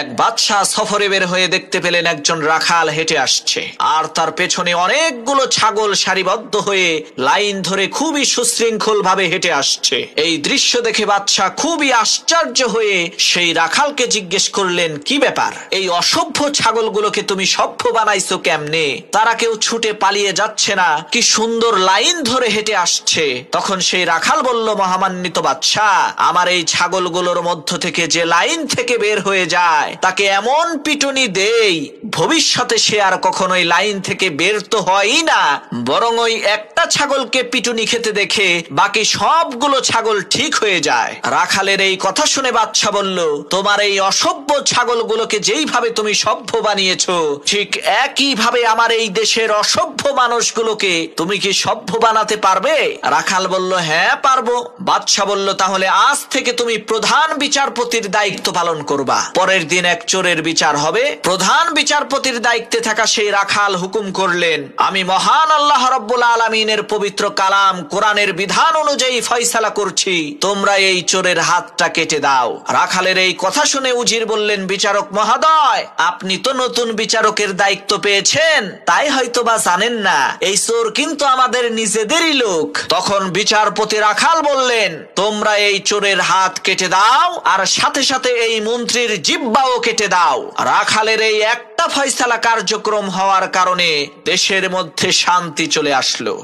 এক বাদশাহ সফরে বের হয়ে দেখতে পেলেন একজন রাখাল হেঁটে আসছে, আর তার পেছনে অনেকগুলো ছাগল সারিবদ্ধ হয়ে লাইন ধরে খুবই সুশৃঙ্খল ভাবে হেঁটে আসছে। এই দৃশ্য দেখে বাদশাহ খুবই আশ্চর্য হয়ে সেই রাখালকে জিজ্ঞেস করলেন, কি ব্যাপার, এই অসভ্য ছাগলগুলোকে তুমি সভ্য বানাইছো কেমনে? তারা কেউ ছুটে পালিয়ে যাচ্ছে না, কি সুন্দর লাইন ধরে হেঁটে আসছে। তখন সেই রাখাল বলল, মহামান্বিত বাদশাহ, আমার এই ছাগলগুলোর মধ্য থেকে যে লাইন থেকে বের হয়ে যায় তাকে এমন পিটুনি দেই ভবিষ্যতে সে আর কখনোই লাইন থেকে বের তো হয়ই না, বরং ওই একটা ছাগলকে পিটুনি খেতে দেখে বাকি সবগুলো ছাগল ঠিক হয়ে যায়। রাখালের এই কথা শুনে বাদশা বলল, তোমার এই অসভ্য ছাগলগুলোকে যেইভাবে তুমি সভ্য বানিয়েছো, ঠিক একই ভাবে আমার এই দেশের অসভ্য মানুষগুলোকে তুমি কি সভ্য বানাতে পারবে? রাখাল বলল, হ্যাঁ পারবো। বাদশা বলল, তাহলে আজ থেকে তুমি প্রধান বিচারপতির দায়িত্ব পালন করবা। পরের দিন এক চোরের বিচার হবে। প্রধান বিচারপতির দায়িত্বে থাকা সেই রাখাল হুকুম করলেন, আমি মহান আল্লাহ রাব্বুল আলামিনের পবিত্র কালাম কোরআনের বিধান অনুযায়ী ফয়সালা করছি, তোমরা এই চোরের হাতটা কেটে দাও। রাখালের এই কথা শুনে উজির বললেন, বিচারক মহোদয়, আপনি তো নতুন বিচারকের দায়িত্ব পেয়েছেন, তাই হয়তোবা জানেন না এই চোর কিন্তু আমাদের নিজেদেরই লোক। তখন বিচারপতি রাখাল বললেন, তোমরা এই চোরের হাত কেটে দাও, আর সাথে সাথে এই মন্ত্রীর জিহ্বাও কেটে দাও। রাখালের এই একটা ফয়সালা কার্যক্রম হওয়ার কারণে দেশের মধ্যে শান্তি চলে আসলো।